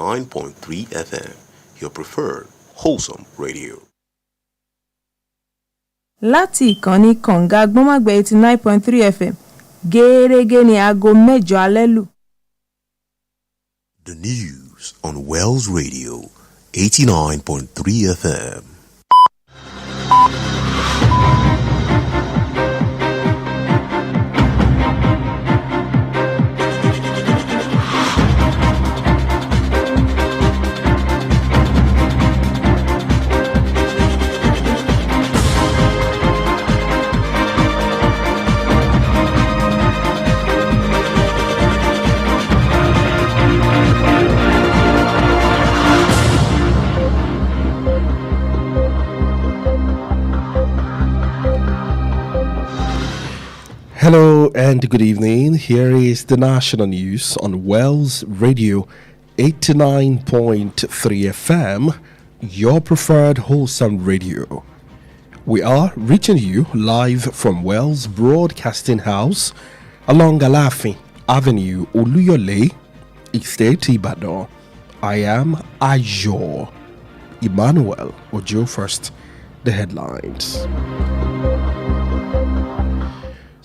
89.3 FM, your preferred wholesome radio. Láti ìkànnì kànga gbọ́nmágbẹ́ 89.3 FM gẹ́gẹ́ ní aago mẹ́jọ alẹ́ lù. The news on Wells Radio 89.3 FM. Hello and good evening. Here is the national news on Wells Radio 89.3 FM, your preferred wholesome radio. We are reaching you live from Wells Broadcasting House along Alaafin Avenue, Oloyede, Estate Ibadan. I am Ayo. Emmanuel-Ojo first. The headlines.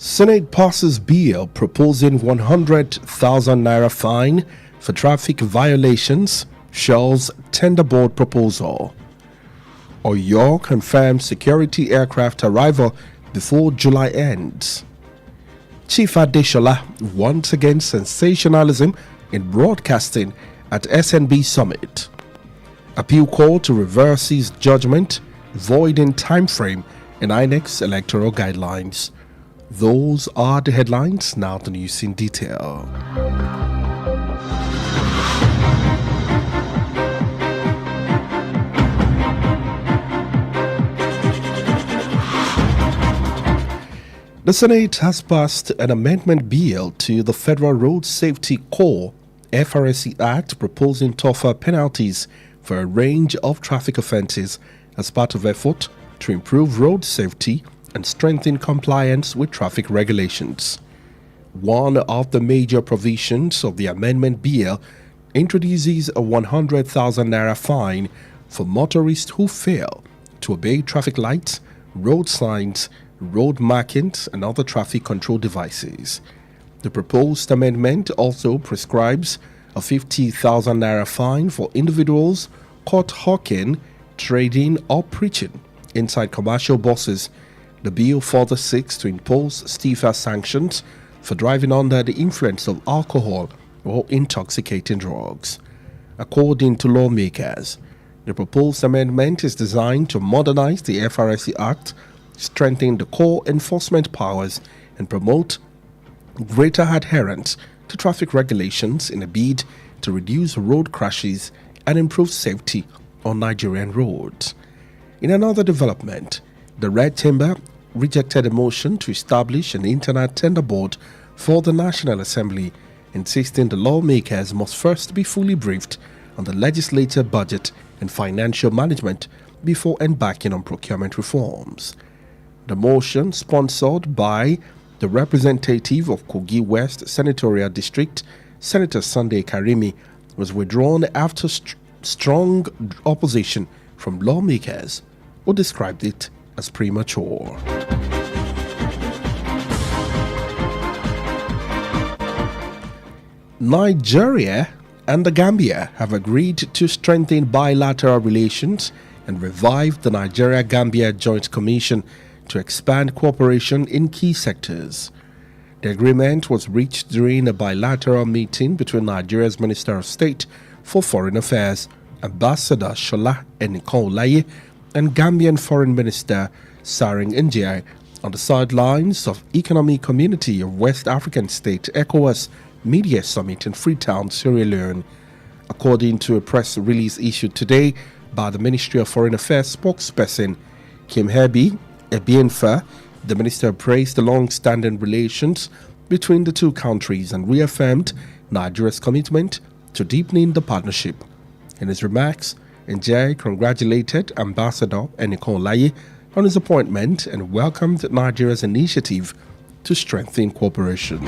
Senate passes bill proposing 100,000 naira fine for traffic violations, Shell's tender board proposal. Oyo confirms security aircraft arrival before July ends. Chief Adeshola once again sensationalism in broadcasting at SNB Summit. Appeal court to reverses judgment, voiding timeframe in INEC's electoral guidelines. Those are the headlines. Now the news in detail. The Senate has passed an amendment bill to the Federal Road Safety Corps FRSC Act proposing tougher penalties for a range of traffic offences as part of effort to improve road safety and strengthen compliance with traffic regulations. One of the major provisions of the amendment bill introduces a 100,000 naira fine for motorists who fail to obey traffic lights, road signs, road markings, and other traffic control devices. The proposed amendment also prescribes a 50,000 naira fine for individuals caught hawking, trading, or preaching inside commercial buses. The bill further seeks to impose stiffer sanctions for driving under the influence of alcohol or intoxicating drugs. According to lawmakers, the proposed amendment is designed to modernize the FRSC Act, strengthen the core enforcement powers, and promote greater adherence to traffic regulations in a bid to reduce road crashes and improve safety on Nigerian roads. In another development, the Red Chamber rejected a motion to establish an internet tender board for the National Assembly, insisting the lawmakers must first be fully briefed on the legislative budget and financial management before embarking on procurement reforms. The motion, sponsored by the representative of Kogi West Senatorial District, Senator Sunday Karimi, was withdrawn after strong opposition from lawmakers who described it as premature. Nigeria and the Gambia have agreed to strengthen bilateral relations and revive the Nigeria-Gambia Joint Commission to expand cooperation in key sectors. The agreement was reached during a bilateral meeting between Nigeria's Minister of State for Foreign Affairs, Ambassador Shola Enikan-Olaye, and Gambian Foreign Minister Saring Njai on the sidelines of Economic Community of West African State ECOWAS Media Summit in Freetown, Sierra Leone. According to a press release issued today by the Ministry of Foreign Affairs spokesperson Kim Hebi Ebienfa, the minister praised the long-standing relations between the two countries and reaffirmed Nigeria's commitment to deepening the partnership. In his remarks, Njai congratulated Ambassador Enikan-Olaye on his appointment and welcomed Nigeria's initiative to strengthen cooperation.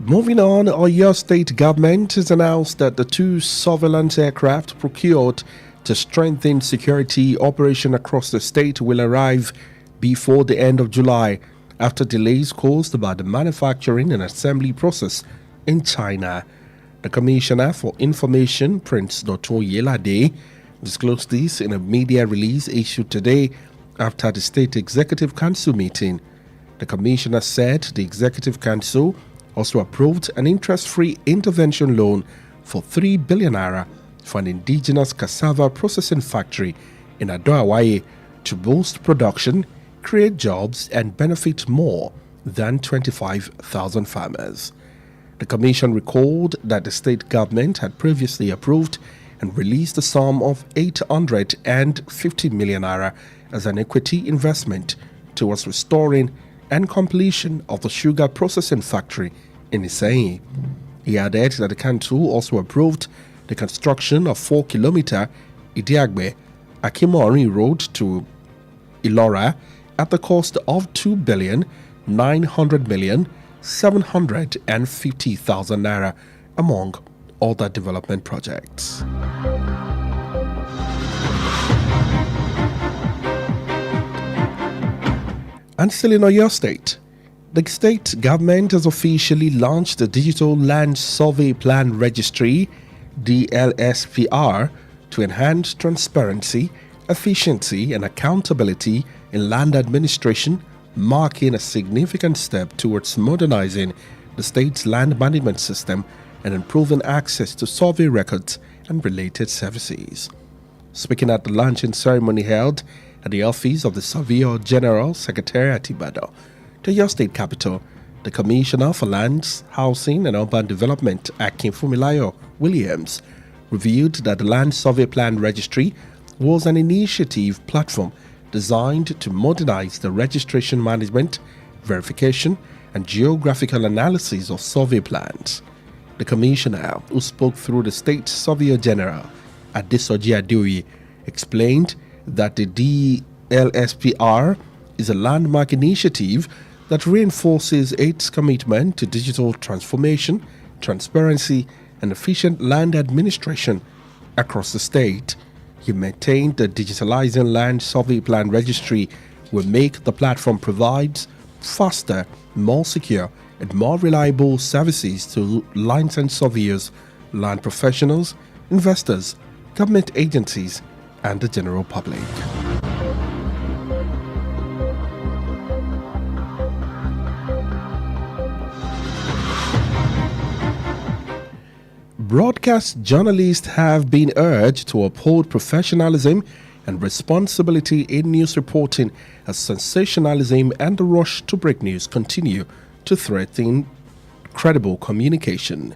Moving on, Oyo State government has announced that the 2 surveillance aircraft procured to strengthen security operation across the state will arrive before the end of July after delays caused by the manufacturing and assembly process in China. The Commissioner for Information, Prince Dr. Oloyede, disclosed this in a media release issued today after the State Executive Council meeting. The Commissioner said the Executive Council also approved an interest-free intervention loan for 3 billion naira for an indigenous cassava processing factory in Ado-Awaye to boost production, create jobs, and benefit more than 25,000 farmers. The Commission recalled that the state government had previously approved and released a sum of 850 million naira as an equity investment towards restoring and completion of the sugar processing factory in Iseyin. He added that the council also approved the construction of 4-kilometer Idiagbe Akimori Road to Ilora at the cost of 2,900,750,000 naira, among other development projects. And still in Oyo State, the state government has officially launched the Digital Land Survey Plan Registry, DLSPR, to enhance transparency, efficiency, and accountability in land administration, marking a significant step towards modernizing the state's land management system and improving access to survey records and related services. Speaking at the launching ceremony held at the office of the Surveyor General Secretariat Ibadan, the Oyo State capital, the Commissioner for Lands, Housing and Urban Development, Akin Fumilayo Williams, revealed that the Land Survey Plan Registry was an initiative platform designed to modernize the registration management, verification, and geographical analysis of survey plans. The Commissioner, who spoke through the State Surveyor General, Adesoji Adeoye, explained that the DLSPR is a landmark initiative that reinforces its commitment to digital transformation, transparency, and efficient land administration across the state. He maintained that digitalizing land survey plan registry will make the platform provides faster, more secure, and more reliable services to licensed surveyors, land professionals, investors, government agencies, and the general public. Broadcast journalists have been urged to uphold professionalism and responsibility in news reporting as sensationalism and the rush to break news continue to threaten credible communication.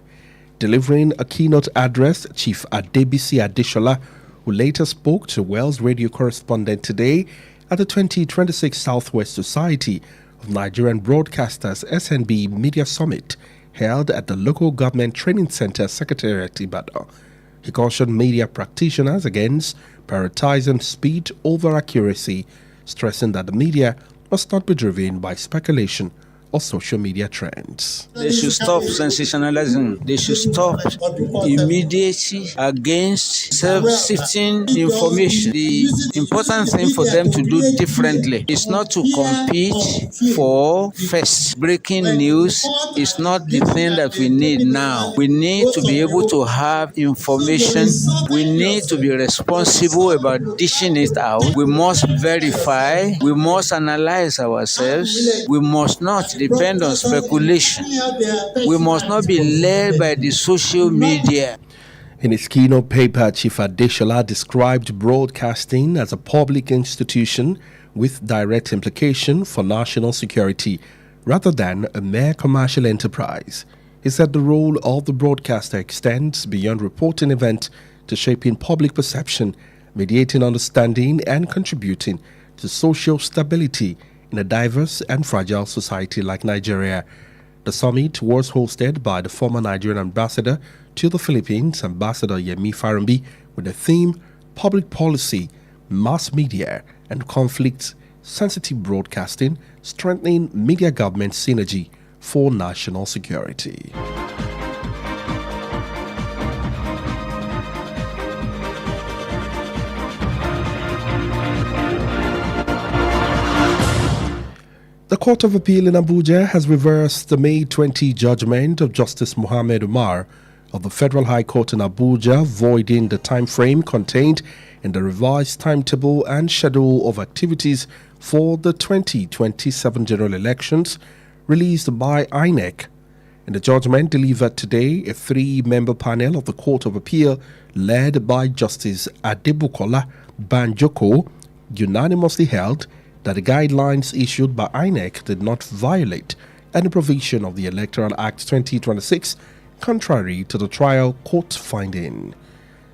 Delivering a keynote address, Chief Adebisi Adeshola, who later spoke to Wells Radio correspondent today at the 2026 Southwest Society of Nigerian Broadcasters SNB Media Summit, held at the Local Government Training Center Secretariat Ibadan. He cautioned media practitioners against prioritizing speed over accuracy, stressing that the media must not be driven by speculation or social media trends. They should stop sensationalism. They should stop immediacy against self-sifting information. The important thing for them to do differently is not to compete for first. Breaking news is not the thing that we need now. We need to be able to have information. We need to be responsible about dishing it out. We must verify. We must analyze ourselves. We must not depend on speculation. We must not be led by the social media. In his keynote paper, Chief Adeshola described broadcasting as a public institution with direct implication for national security rather than a mere commercial enterprise. He said the role of the broadcaster extends beyond reporting events to shaping public perception, mediating understanding, and contributing to social stability in a diverse and fragile society like Nigeria. The summit was hosted by the former Nigerian ambassador to the Philippines, Ambassador Yemi Farambi, with the theme Public Policy, Mass Media, and Conflict-Sensitive Broadcasting, Strengthening Media Government Synergy for national security. The Court of Appeal in Abuja has reversed the May 20 judgment of Justice Mohammed Umar of the Federal High Court in Abuja, voiding the time frame contained in the revised timetable and schedule of activities for the 2027 general elections released by INEC. In the judgment delivered today, a three-member panel of the Court of Appeal, led by Justice Adedamola Banjoko, unanimously held that the guidelines issued by INEC did not violate any provision of the Electoral Act 2026, contrary to the trial court finding.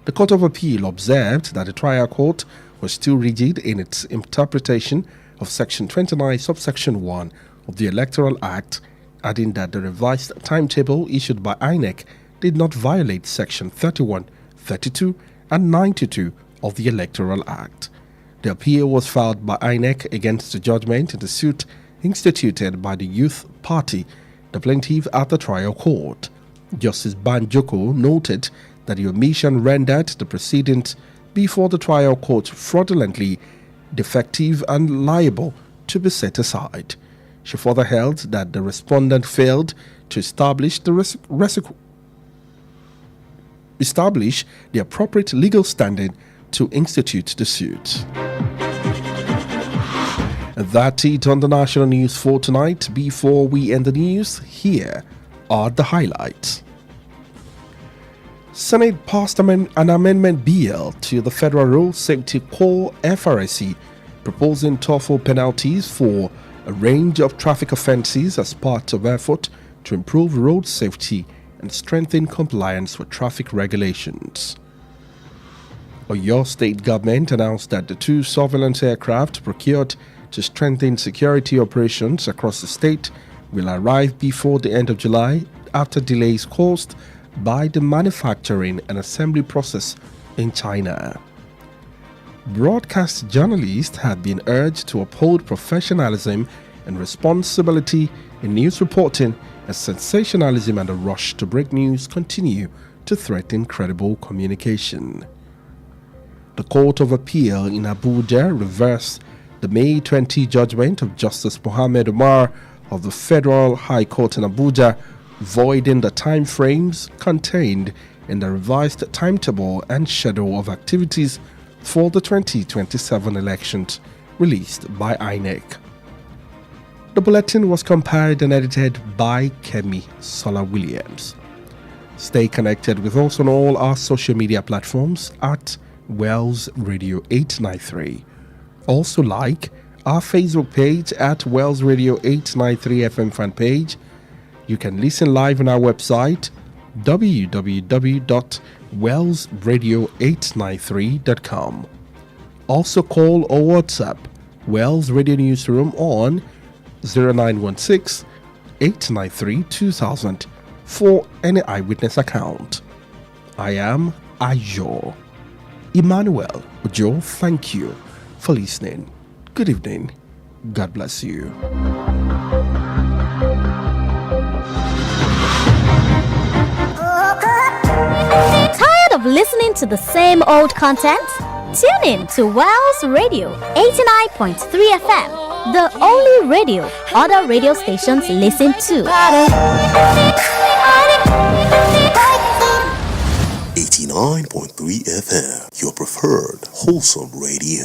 The Court of Appeal observed that the trial court was too rigid in its interpretation of Section 29, subsection 1 of the Electoral Act, adding that the revised timetable issued by INEC did not violate Section 31, 32, and 92 of the Electoral Act. The appeal was filed by INEC against the judgment in the suit instituted by the Youth Party, the plaintiff at the trial court. Justice Banjoko noted that the omission rendered the proceedings before the trial court fraudulently defective and liable to be set aside. She further held that the respondent failed to establish the appropriate legal standing to institute the suit. That's it on the national news for tonight. Before we end the news, here are the highlights. Senate passed an amendment bill to the Federal Road Safety Corps (FRSC), proposing tougher penalties for a range of traffic offences as part of effort to improve road safety and strengthen compliance with traffic regulations. Oyo State government announced that the two surveillance aircraft procured to strengthen security operations across the state will arrive before the end of July after delays caused by the manufacturing and assembly process in China. Broadcast journalists have been urged to uphold professionalism and responsibility in news reporting as sensationalism and the rush to break news continue to threaten credible communication. The Court of Appeal in Abuja reversed the May 20 judgment of Justice Mohammed Umar of the Federal High Court in Abuja, voiding the time frames contained in the revised timetable and schedule of activities for the 2027 elections released by INEC. The bulletin was compiled and edited by Kemi Sola Williams. Stay connected with us on all our social media platforms at Wells Radio 893. Also like our Facebook page at Wells Radio 893 FM fan page. You can listen live on our website www.wellsradio893.com. Also call or WhatsApp Wells Radio Newsroom on 0916 893 2000 for any eyewitness account. I am Ayo. Emmanuel-Ojo, thank you for listening. Good evening. God bless you. Tired of listening to the same old content? Tune in to Wells Radio 89.3 FM, the only radio other radio stations listen to. 89.3 FM, your preferred wholesome radio.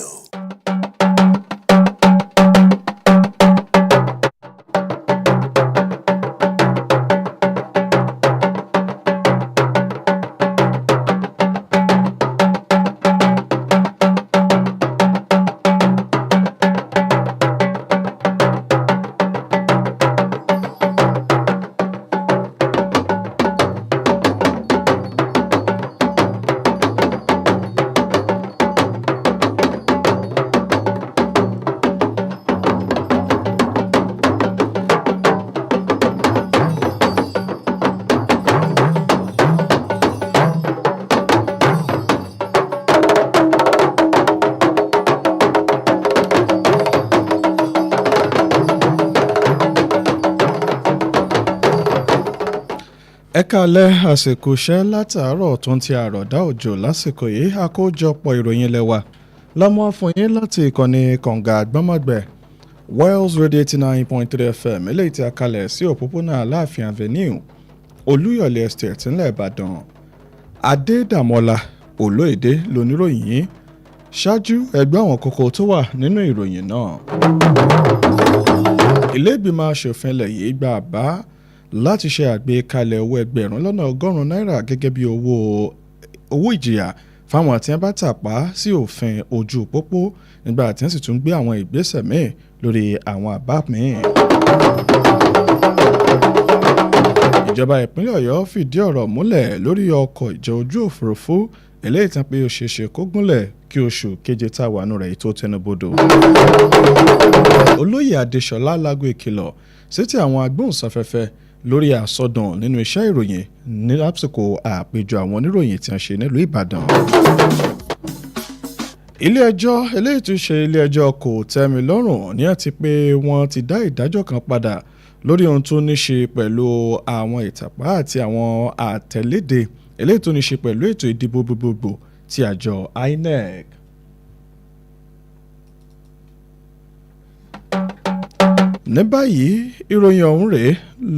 ẹ káalẹ́ àsìkò iṣẹ́ látàárọ̀ tó ń ti àròdá òjò lásìkò yìí àkójọpọ̀ ìròyìn lẹ́wà lámọ́ fún yín láti ìkànnì kànga àgbọ́mọ̀gbẹ́ Wells Radio 89.3 FM eléyìí tí a kalẹ̀ sí òpópónà Aláàfin Avenue Olúyọ̀lé Estate ńlẹ̀ Ìbàdàn. Adedamola Oloyede lóníròyìn yìí ṣáájú ẹgbẹ́ àwọn kókó tó wà nínú ìròyìn náà. Ilé ìgbìmọ̀ aṣòfin ilẹ̀ yìí gba àbá láti ṣe àgbékalẹ̀ owó ẹgbẹ̀rún lọ́nà ọgọ́rùn-ún náírà gẹ́gẹ́ bí owó ìjìyà fáwọn tí wọ́n bá tàpá sí òfin ojú pópó nígbà tí wọ́n sì tún gbé àwọn ìgbésẹ̀ míì lórí àwọn àbá míì. Ìjọba ìpínlẹ̀ Ọ̀yọ́ fìdí ọ̀rọ̀ múlẹ̀ lórí ọkọ̀ ìjọ ojú òfurufú eléyìí tán pé ó ṣeéṣe kó gúnlẹ̀ kí oṣù keje tá a wà nù rẹ̀ tó tẹnubodò. Olóyè Adéṣọlá lágbo ìkìlọ̀ sí ti àwọn agbóhùnsáfẹ́fẹ́ lórí àsọdùn nínú iṣẹ́ ìròyìn ní àsìkò àpéjọ àwọn oníròyìn tí wọ́n ṣe nílùú Ìbàdàn. Ilé-ẹjọ́ eléyìí tún ṣe ilé-ẹjọ́ kò tẹ́mi lọ́rùn ní àti pé wọ́n ti dá ìdájọ́ kan padà lórí ohun tó ní ṣe pẹ̀lú àwọn ìtàpá àti àwọn àtẹ̀léde eléyìí tó ní ṣe pẹ̀lú ètò ìdìbò gbogbogbò ti àjọ INEC. Ní báyìí ìròyìn ọ̀hún rèé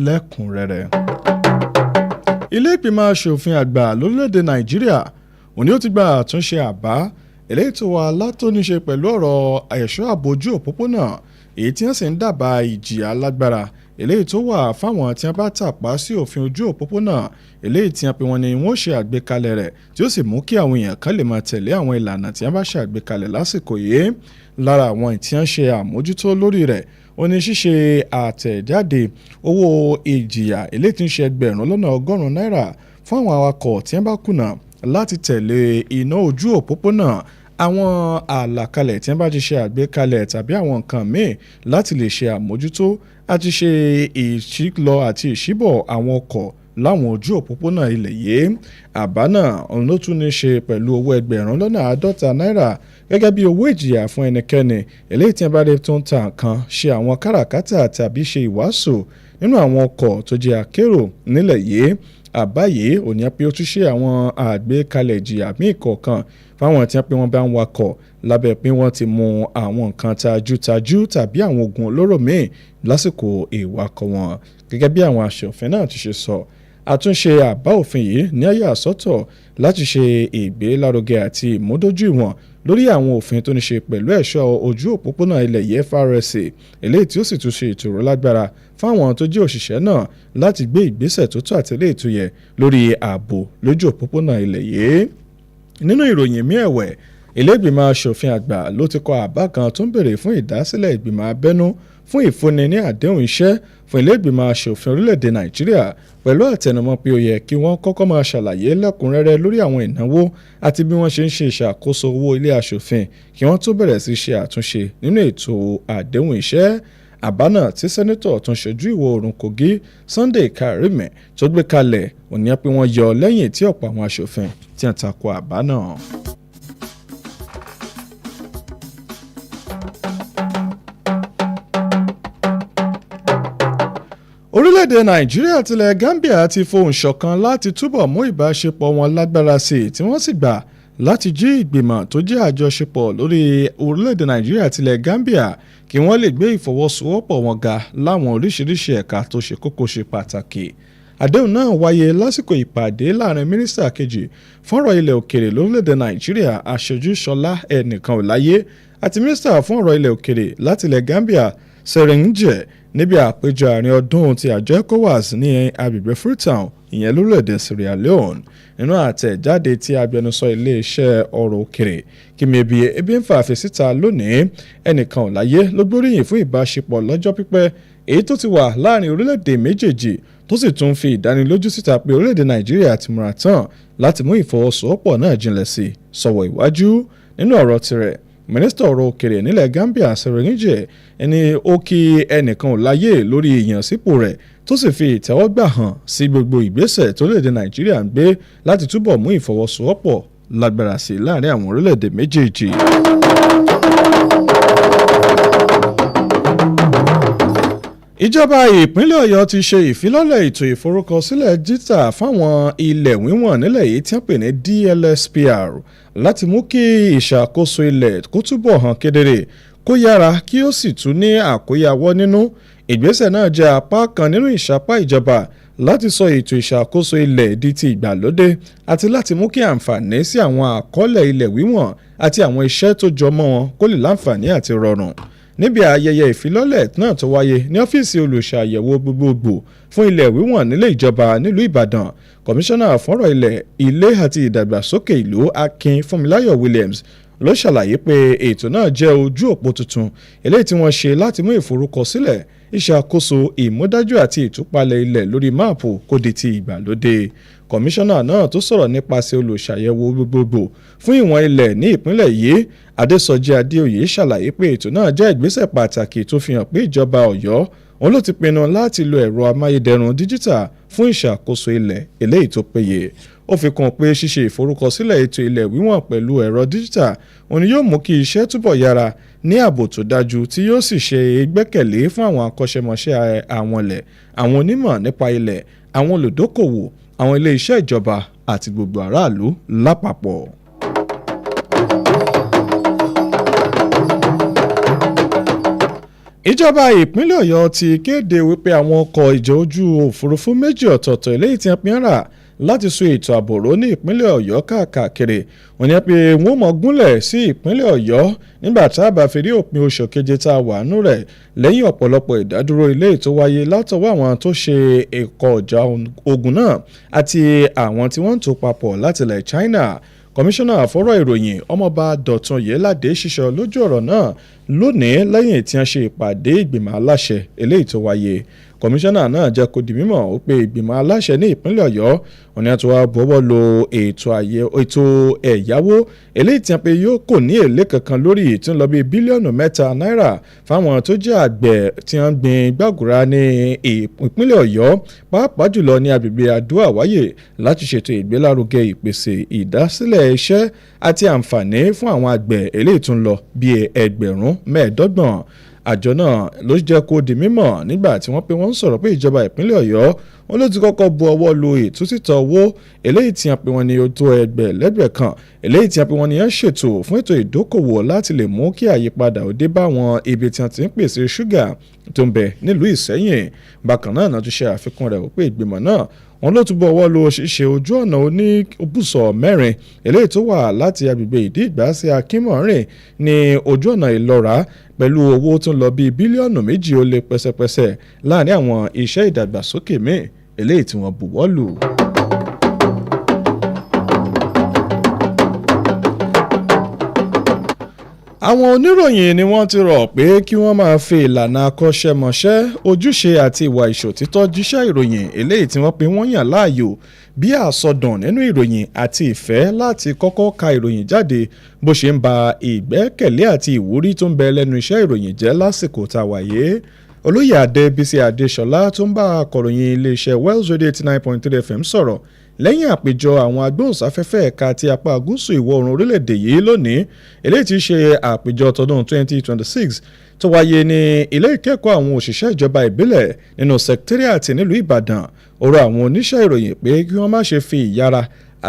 lẹ́kùnrẹ́rẹ́. Ilé ìgbìmọ̀ aṣòfin àgbà lórílẹ̀‐èdè Nàìjíríà òní ó ti gba àtúnṣe àbá eléyìí tó wà látòníṣe pẹ̀lú ọ̀rọ̀ ẹ̀ṣọ́ àbójú òpópónà èyí tí wọ́n sì ń dábàá ìjìyà lágbára eléyìí tó wà fáwọn tí wọ́n bá tàpá sí òfin ojú òpópónà eléyìí tí wọ́n pe wọ́n ní wọ́n ṣe àgbékalẹ̀ rẹ̀ tí ó sì mú kí àwọn èèyàn kan lè máa tẹ̀lé àwọn ìlànà tí wọ́n bá ṣe àgbékalẹ̀ lásìkò yìí. Lára àwọn tí wọ́n ṣe àmójútó lórí rẹ̀ ó ní ṣíṣe àtẹ̀jáde owó ìjìyà eléyìí tí ń ṣe ẹgbẹ̀rún lọ́nà ọgọ́rùn-ún náírà fún àwọn awakọ̀ tí wọ́n bá kùnà láti tẹ̀lé iná ojú òpópónà, àwọn àlàkalẹ̀ tí wọ́n bá ti ṣe àgbékalẹ̀ tàbí àwọn nǹkan míì láti lè ṣe àmójútó àti ṣe ìṣílọ àti ìṣíbọ̀ àwọn ọkọ̀ láwọn ojú òpópónà ilẹ̀ yìí. Àbá náà ló tún ní ṣe pẹ̀lú owó ẹgbẹ̀rún lọ́nà 50 náírà gẹ́gẹ́ bí owó ìjìyà fún ẹnikẹ́ni eléyìí tí wọ́n bá lè tó ń ta nǹkan ṣe àwọn káràkátà tàbí ṣe ìwàásù nínú àwọn ọkọ̀ tó jẹ́ akérò nílẹ̀ yìí. Àbá yìí ò ní pé ó tún ṣe àwọn àgbékalẹ̀ ìjìyà míì kọ̀ọ̀kan fáwọn tí wọ́n pé wọ́n bá ń wakọ̀ lábẹ́ pé wọ́n ti mú àwọn nǹkan tajútajú tàbí àwọn oògùn olóró míì lásìkò ìwakọ̀ wọn. Gẹ́gẹ́ bí àwọn aṣòfin náà ti ṣe sọ, àtúnṣe àbá òfin yìí ní àyè àsọ́tọ̀ láti ṣe ìgbélárugẹ àti ìmúdójúìwọ̀n lórí àwọn òfin tó ní ṣe pẹ̀lú ẹ̀ṣọ́ ojú òpópónà ilẹ̀ yìí FRSA eléyìí tí ó sì tún ṣe ìtòrò lágbára fáwọn tó jẹ́ òṣìṣẹ́ náà láti gbé ìgbésẹ̀ tó tó àti eléyìí tó yẹ lórí ààbò lójú òpópónà ilẹ̀ yìí. Nínú ìròyìn míì ẹ̀wẹ̀, ilé ìgbìmọ̀ aṣòfin àgbà ló ti kọ àbá kan tó ń béèrè fún ìdásílẹ̀ ìgbìmọ̀ abẹ́nú fún ìfúnni ní àdéhùn iṣẹ́ fún ilé ìgbìmọ̀ aṣòfin orílẹ̀-èdè Nàìjíríà pẹ̀lú àtẹnumọ́ pé ó yẹ kí wọ́n kọ́kọ́ máa ṣàlàyé lẹ́kùnrẹ́rẹ́ lórí àwọn ìnáwó àti bí wọ́n ṣe ń ṣe ìṣàkóso owó ilé aṣòfin kí wọ́n tó bẹ̀rẹ̀ sí ṣe àtúnṣe nínú ètò àdéhùn iṣẹ́. Àbá náà tí sẹ́nítọ̀ tó ń ṣojú ìwọ̀ oòrùn Kogi Sunday Karime tó gbé kalẹ̀ ó ní pé wọ́n yọ lẹ́yìn tí ọ̀pọ̀ àwọn aṣòfin tí wọ́n tako àbá náà. Orílẹ̀-èdè Nàìjíríà tilẹ̀ Gambia ti fohùn ṣọ̀kan láti túbọ̀ mú ìbáṣepọ̀ wọn lágbára sí i tí wọ́n sì gbà láti jí ìgbìmọ̀ tó jẹ́ àjọṣepọ̀ lórí orílẹ̀-èdè Nàìjíríà tilẹ̀ Gambia kí wọ́n lè gbé ìfọwọ́sowọ́pọ̀ wọn ga láwọn oríṣiríṣi ẹ̀ka tó ṣe kókó ṣe pàtàkì. Àdéhùn náà wáyé lásìkò ìpàdé láàrin mínísítà kejì fọ́nrọ̀ ilẹ̀ òkèrè lórílẹ̀-èdè Nàìjíríà Aṣojú Ṣọlá Ẹnìkanòláyé àti mínísítà fún ọ̀rọ̀ ilẹ̀ òkèrè láti ilẹ̀ Gambia Segun níbi àpéjọ àárín ọdún ti àjọ ECOWAS ní agbègbè Freetown ìyẹn lórílẹ̀-èdè Sierra Leone. Nínú àtẹ̀jáde tí agbẹnusọ iléeṣẹ́ ọ̀rọ̀ òkèrè Kìmẹ̀bí Ebíńfà síta lónìí, Ẹnìkanòláyé ló gbóríyìn fún ìbáṣepọ̀ lọ́jọ́ pípẹ́ èyí tó ti wà láàrin orílẹ̀-èdè méjèèjì tó sì tún fi ìdánilójú síta pé orílẹ̀-èdè Nàìjíríà ti múra tán láti mú ìfọwọ́sowọ́pọ̀ náà jinlẹ̀ sí sọ́wọ́ iwájú. Nínú ọ̀rọ̀ tirẹ̀, mínísítà ọ̀rọ̀ òkèrè nílẹ̀ Gambia Segun ẹni ó kí Ẹnìkanòláyé lórí ìyànsípò rẹ̀ tó sì fi ìtẹ́wọ́gbà hàn sí gbogbo ìgbésẹ̀ tó orílẹ̀-èdè Nàìjíríà ń gbé láti túbọ̀ mú ìfọwọ́sowọ́pọ̀ lágbára sí láàrin àwọn orílẹ̀-èdè méjèèjì. ìjọba ìpínlẹ̀ ọ̀yọ́ ti ṣe ìfilọ́lẹ̀ ètò ìforúkọsílẹ̀ díjítà fáwọn ilẹ̀ wíwọ̀n nílẹ̀ yìí tí wọ́n pè ní DLSPR láti mú kí ìṣàkóso ilẹ̀ kó túbọ̀ hàn kedere kó yára kí ó sì tún ní àkóyawọ́ nínú. ìgbésẹ̀ náà jẹ́ apá kan nínú ìsapá ìjọba láti sọ ètò ìṣàkóso ilẹ̀ di ti ìgbàlódé àti láti mú kí àǹfààní sí àwọn àkọọ́lẹ̀ ilẹ̀ wíwọ̀n àti àwọn iṣẹ́ tó jọ mọ́ wọn kó lè láǹfààní àti rọrùn. níbi ayẹyẹ ìfilọ́lẹ̀ náà tó wáyé ní ọ́fíìsì olùṣàyẹ̀wò gbogbogbò fún ilẹ̀ wíwọ̀n nílé ìjọba nílùú Ìbàdàn, kọmíṣánná fọ́rọ̀ ilé àti ìdàgbàsókè ìlú Akin Fúnmiláyọ̀ Williams ló ṣàlàyé pé ètò náà jẹ́ ojú òpó tuntun eléyìí tí wọ́n ṣe láti mú ìforúkọsílẹ̀, ìṣàkóso, ìmúdájú àti ìtúpalẹ̀ ilẹ̀ lórí máàpù kó di ti ìgbàlódé. kọmíṣánná náà tó sọ̀rọ̀ nípasẹ̀ olùṣàyẹ̀wò gbogbogbò fún ìwọ̀n ilẹ̀ ní ìpínlẹ̀ yìí Adésọjí Adéoyè ṣàlàyé pé ètò náà jẹ́ ìgbésẹ̀ pàtàkì tó fi hàn pé ìjọba Ọ̀yọ́ òun ló ti pinnu láti lo ẹ̀rọ amáyédẹrùn díjítà fún ìṣàkóso ilẹ̀ eléyìí tó péye. ó fi kún pé ṣíṣe ìforúkọsílẹ̀ ètò ilẹ̀ wíwọ̀n pẹ̀lú ẹ̀rọ díjítà òun yóò mú kí iṣẹ́ túbọ̀ yára ní ààbò tó dájú tí yóò sì ṣe ìgbẹ́kẹ̀lé fún àwọn akọ́ṣẹ́mọṣẹ́ àwọn ilẹ̀, àwọn onímọ̀ nípa ilẹ̀, àwọn olùdókòwò, àwọn ilé iṣẹ́ ìjọba àti gbogbo aráàlú lápapọ̀. ìjọba ìpínlẹ̀ Ọ̀yọ́ ti kéde wípé àwọn ọkọ̀ ìjọ ojú òfurufú méjì ọ̀tọ̀ọ̀tọ̀ eléyìí tí wọ́n pín rà láti so ètò ààbò ró ní ìpínlẹ̀ Ọ̀yọ́ káàkiri wọ́n ní pé wọ́n mọ̀ gúnlẹ̀ sí ìpínlẹ̀ Ọ̀yọ́ nígbà tá a bá fi rí òpin oṣù keje tá a wà nú rẹ̀ lẹ́yìn ọ̀pọ̀lọpọ̀ ìdádúró ilé ètò wáyé látọwọ́ àwọn tó ṣe ẹ̀kọ́ ọjà ogun náà àti àwọn tí wọ́n ń tò papọ̀ láti ilẹ̀ China. kọmíṣánná àfọ́rọ̀ ìròyìn ọmọọba Dọ̀tun Yéládé ṣiṣọ́ lójú ọ̀rọ̀ náà lónìí lẹ́yìn tí wọ́n ṣe ìpàdé ìgbìmọ̀ aláṣẹ eléyìí tó wáyé. kọmíṣánná náà jẹ́ kó di mímọ̀ ó pé ìgbìmọ̀ aláṣẹ ní ìpínlẹ̀ Ọ̀yọ́ òní àti wàá bọ́wọ́ lo ètò ẹ̀yáwó eléyìí tí wọ́n pe yóò kò ní èlé kankan lórí tí ń lọ bí bílíọ̀nù $3 fáwọn tó jẹ́ àgbẹ̀ tí wọ́n gbin gbàgùrà ní ìpínlẹ̀ Ọ̀yọ́ pàápàá jùlọ ní agbègbè Adó-Àwáyè láti ṣètò ìgbélárugẹ ìpèsè ìdásílẹ̀ iṣẹ́ àti àǹfààní fún àwọn àgbẹ̀ eléyìí tó ń lọ bí 25,000. àjọ náà ló jẹ́ kó di mímọ̀ nígbà tí wọ́n pé wọ́n ń sọ̀rọ̀ pé ìjọba ìpínlẹ̀ Ọ̀yọ́ wọn ló ti kọ́kọ́ bu ọwọ́ lu ìtúsítọ̀ owó eléyìí tí wọ́n pé wọ́n ní tó ẹgbẹ̀lẹ́gbẹ̀ kan eléyìí tí wọ́n pé wọ́n ní ṣètò fún ètò ìdókòwò láti lè mú kí àyípadà ó dé bá àwọn ibi tí wọ́n ti ń pèsè ṣúgà tó ń bẹ nílùú Ìṣẹ́yìn. bákan náà náà tún ṣe àfikún rẹ̀ wípé ìgbìmọ̀ náà wọn ló túbọ̀ ọwọ́ lo ṣíṣe ojú ọ̀nà oníbùsọ̀ 4 eléyìí tó wà láti agbègbè Ìdí-Ìgbà sí Akínmọ̀rìn ní ojú ọ̀nà Ìlọ́ra pẹ̀lú owó tó ń lọ bí bílíọ̀nù 2 ó lé pẹ́sẹ́pẹ́sẹ́ láàrin àwọn iṣẹ́ ìdàgbàsókè míì eléyìí tí wọ́n buwọ́ lù. àwọn oníròyìn ni wọ́n ti rọ̀ pé kí wọ́n máa fi ìlànà akọ́ṣẹ́mọṣẹ́, ojúṣe àti ìwà ìṣòtítọ́ jíṣẹ́ ìròyìn eléyìí tí wọ́n pe wọ́n yàn láàyò bí àsọdùn nínú ìròyìn àti ìfẹ́ láti kọ́kọ́ ka ìròyìn jáde bó ṣe ń ba ìgbẹ́kẹ̀lé àti ìwúrí tó ń bẹ lẹ́nu iṣẹ́ ìròyìn jẹ́ lásìkò tá a wáyé. Olóyè Adébísí Adéṣọlá tó ń bá akọ̀ròyìn iléeṣẹ́ Wells Radio 89.3 FM sọ̀rọ̀ lẹ́yìn àpéjọ àwọn agbóhùnsáfẹ́fẹ́ ẹ̀ka ti apá gúúsù ìwọ̀ oòrùn orílẹ̀-èdè yìí lónìí eléyìí tí í ṣe àpéjọ tọdún 2026 tó wáyé ní ilé ìkẹ́kọ̀ọ́ àwọn òṣìṣẹ́ ìjọba ìbílẹ̀ nínú sẹkítẹ́rìàtì nílùú Ìbàdàn. Ó rọ̀ àwọn oníṣẹ́ ìròyìn pé kí wọ́n má ṣe fi ìyára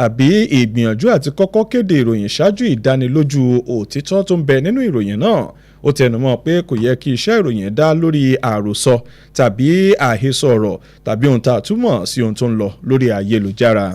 àbí ìgbìyànjú àti kọ́kọ́ kéde ìròyìn ṣáájú ìdánilójú òtítọ́ tó ń bẹ nínú ìròyìn náà. Ó tẹnumọ́ pé kò yẹ kí iṣẹ́ ìròyìn dá lórí àròsọ tàbí àhesọ ọ̀rọ̀ tàbí ohun tá a túmọ̀ sí ohun tó ń lọ lórí ayélujára.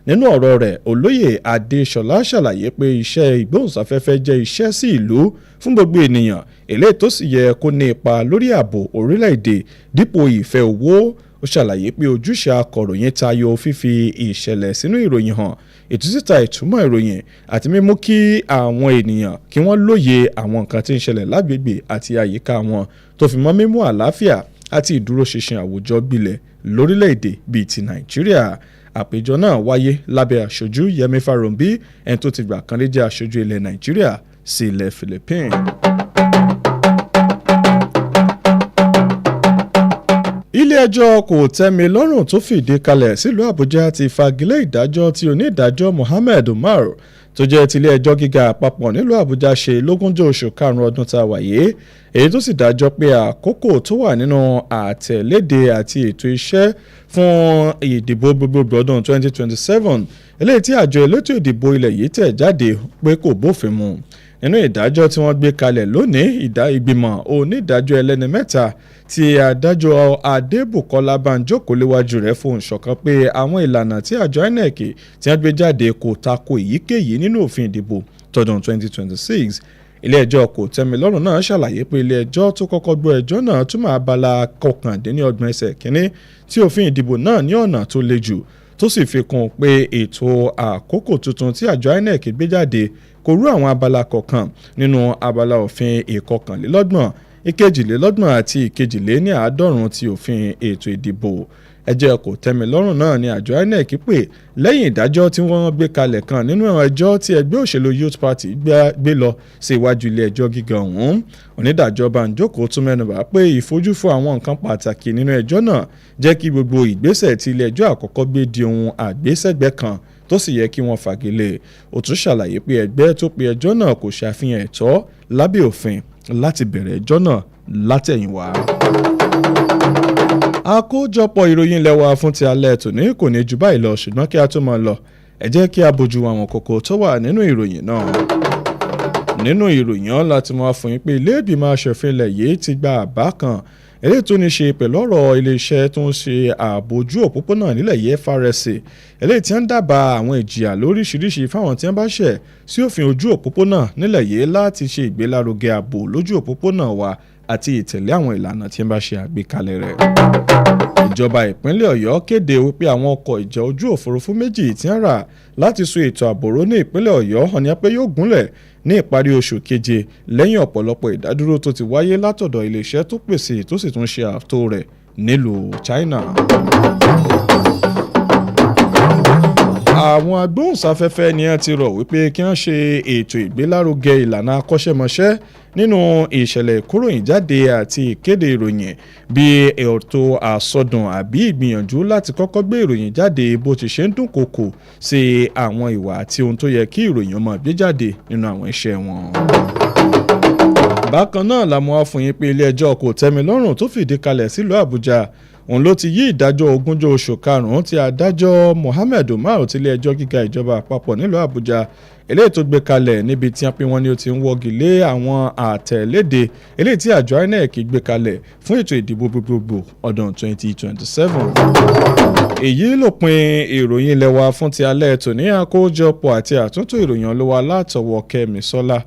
Nínú ọ̀rọ̀ rẹ̀, Olóyè Adéṣọlá ṣàlàyé pé iṣẹ́ ìgbóhùnsáfẹ́fẹ́ jẹ́ iṣẹ́ sí ìlú fún gbogbo ènìyàn eléyìí tó sì yẹ kó ní ipa lórí ààbò orílẹ̀-èdè dípò ìfẹ́ owó. Ó ṣàlàyé pé ojúṣe akọ̀ròyìn tayọ fífi ìṣẹ̀lẹ̀ sínú ìròyìn hàn, ìtúsíta ìtumọ̀ ìròyìn àti mímú kí àwọn ènìyàn kí wọ́n lóye àwọn nǹkan tí ń ṣẹlẹ̀ lágbègbè àti àyíká wọn tó fi mọ́ mímú àlàáfíà àti ìdúróṣinṣin àwùjọ gbilẹ̀ lórílẹ̀‐èdè bíi ti Nàìjíríà. Àpéjọ náà wáyé lábẹ́ aṣojú Yẹmí Farounbi ẹni tó ti gbà kan rí jẹ́ aṣojú ilẹ̀ Nàìjíríà sí ilẹ̀ Philippines. Ilé-ẹjọ́ kòtẹ́milọ́rùn tó fìdí kalẹ̀ sílùú Àbújá ti fagilé ìdájọ́ tí onídàájọ́ Mohammed Umar tó jẹ́ tilé ẹjọ́ gíga àpapọ̀ nílùú Àbújá ṣe lógúnjọ́ oṣù karùn-ún ọdún tá a wà yìí èyí tó sì dájọ́ pé àkókò tó wà nínú àtẹ̀léde àti ètò iṣẹ́ fún ìdìbò gbogbogbò ọdún 2027 eléyìí tí àjọ elétò ìdìbò ilẹ̀ yìí tẹ̀ jáde pé kò bófin mu nínú ìdájọ́ tí wọ́n gbé kalẹ̀ lónìí ìgbìmọ̀ onídàájọ́ ẹlẹ́ni mẹ́ta tí adájọ́ Adébùkọ́lá Bánjókòó léwájú rẹ̀ fohùn ṣọ̀kan pé àwọn ìlànà tí àjọ INEC tí wọ́n gbé jáde kò tako èyíkéyìí nínú òfin ìdìbò tọdún 2026 ilé-ẹjọ́ kòtẹ́milọ́rùn náà ṣàlàyé pé ilé-ẹjọ́ tó kọ́kọ́ gbọ́ ẹjọ́ náà túmọ̀ abala kọkàndínlọ́gbọ̀n ẹsẹ̀ kínní tí òfin ìdìbò náà ní ọ̀nà tó le jù tó sì fi kún un pé ètò àkókò tuntun tí àjọ INEC gbé jáde kò rú àwọn abala kọ̀ọ̀kan nínú abala òfin ìkọkànlélọ́gbọ̀n ìkejìlélọ́gbọ̀n àti ìkejìléníàádọ́rùn ti òfin ètò ìdìbò ẹjọ́ kòtẹ́milọ́rùn náà ni àjọ INEC pè lẹ́yìn ìdájọ́ tí wọ́n gbé kalẹ̀ kan nínú ẹjọ́ tí ẹgbẹ́ òṣèlú Youth Party gbé lọ sí iwájú ilé ẹjọ́ gíga ọ̀hún onídàájọ́ Bánjókòó tún mẹ́nubà pé ìfojúfò àwọn nǹkan pàtàkì nínú ẹjọ́ náà jẹ́ kí gbogbo ìgbésẹ̀ tí ilé ẹjọ́ àkọ́kọ́ gbé di ohun àgbésẹ̀gbẹ́ kan tó sì yẹ kí wọ́n fagilé ó tún ṣàlàyé pé ẹgbẹ́ tó pe ẹjọ́ náà kò ṣàfihàn ẹ̀tọ́ lábẹ́ òfin láti bẹ̀rẹ̀ ẹjọ́ náà látẹ̀yìnwá. Àkójọpọ̀ ìròyìn lẹ́wà fún ti alẹ́ tòní kò ní jù báyìí lọ ṣùgbọ́n kí a tó máa lọ ẹ jẹ́ kí a bójú àwọn kókó tó wà nínú ìròyìn náà. Nínú ìròyìn ọ̀hún láti máa fún yín pé ilé ìgbìmọ̀ aṣòfin ilẹ̀ yìí ti gba àbá kan eléyìí tó ní ṣe pẹ̀lú ọ̀rọ̀ iléeṣẹ́ tó ń ṣe ààbò ojú òpópónà nílẹ̀ yìí FRSC eléyìí tí ń dábàá àwọn ìjìyà lóríṣiríṣi fáwọn tí wọ́n bá ṣẹ̀ sí òfin ojú òpópónà nílẹ̀ yìí láti ṣe ìgbélárugẹ ààbò lójú òpópónà wa àti ìtẹ̀lé àwọn ìlànà tí wọ́n bá ṣe àgbékalẹ̀ rẹ̀. Ìjọba ìpínlẹ̀ Ọ̀yọ́ kéde wípé àwọn ọkọ̀ ìjà ojú òfurufú méjì tí wọ́n rà láti so ètò ààbò ní ìpínlẹ̀ Ọ̀yọ́ hàn ní pé yóò gúnlẹ̀ ní ìparí oṣù keje lẹ́yìn ọ̀pọ̀lọpọ̀ ìdádúró tó ti wáyé látọ̀dọ̀ iléeṣẹ́ tó pèsè tó sì tún ṣe ààtò rẹ̀ nílùú China. Àwọn agbóhùnsáfẹ́fẹ́ ni wọ́n ti rọ̀ wípé kí wọ́n ṣe ètò ìgbélárugẹ ìlànà akọ́ṣẹ́mọṣẹ́ nínú ìṣẹ̀lẹ̀ ìkóròyìn jáde àti ìkéde ìròyìn bí ètò àsọdùn àbí ìgbìyànjú láti kọ́kọ́ gbé ìròyìn jáde bó ti ṣe ń dúnkòokò sí àwọn ìwà àti ohun tó yẹ kí ìròyìn ọmọ gbé jáde nínú àwọn iṣẹ́ wọn. Bákan náà làwọn afọyín pé ilé ẹjọ́ kòtẹ́milọ́rùn tó fìdí kalẹ̀ sílùú Àbújá òun ló ti yí ìdájọ́ ogúnjọ́ oṣù karùn-ún tí adájọ́ Mohammed Umar tilé ẹjọ́ gíga ìjọba àpapọ̀ nílùú Àbújá eléyìí tó gbé kalẹ̀ níbi tí wọ́n pín wọn ni ó ti ń wọ́gi lé àwọn àtẹ̀léde eléyìí tí àjọ INEC gbé kalẹ̀ fún ètò ìdìbò gbogbogbò ọdún 2027. Èyí lópin ìròyìn ilé wa fún ti alẹ́ tòní àkójọpọ̀ àti àtúntò ìròyìn olówó látọwọ́ Kẹ́misọ́lá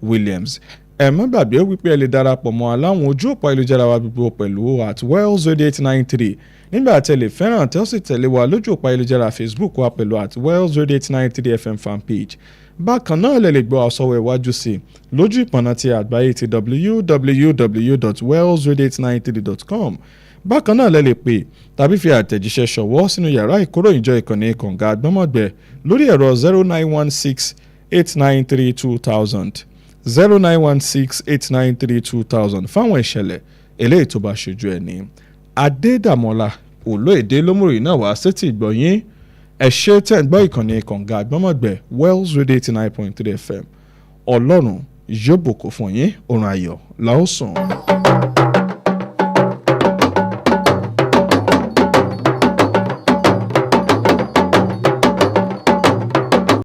Williams. Ẹ má gbàgbé wípé ẹ lè darapọ̀ mọ́ aláwọn ojú òpó ayélujára wa gbogbo pẹ̀lú @wellsradio893 nígbà tí ẹ lè fẹ́ràn tẹ́ ó sì tẹ̀lé wa lójú òpó ayélujára Facebook wa pẹ̀lú @wellsradio893 FM fanpage. Bákan náà lè gbọ́ àsọwọ́ iwájú sí lójú ìpọ̀nà ti àgbáyé ti www.wellsradio893.com. Bákan náà lè pè tàbí fi àtẹ̀jíṣẹ́ ṣọwọ́ sínú yàrá ìkóròyìnjọ ìkànnì kànga àgbọ́mọ̀gbẹ́ lórí ẹ̀rọ 0916-893-2000 0916-893-2000 fáwọn ìṣẹ̀lẹ̀ eléyìí tó bá ṣojú ẹni. Adedamola Oloyede lómùrì náà wá sétí ìgbọ̀nyín ẹ ṣé tẹ́ ń gbọ́ ìkànnì kànga àgbọ́mọ̀gbẹ́ Wells Radio 89.3 FM Ọlọ́run yóò bùkún fún yín oorun ayọ̀ la ó sùn.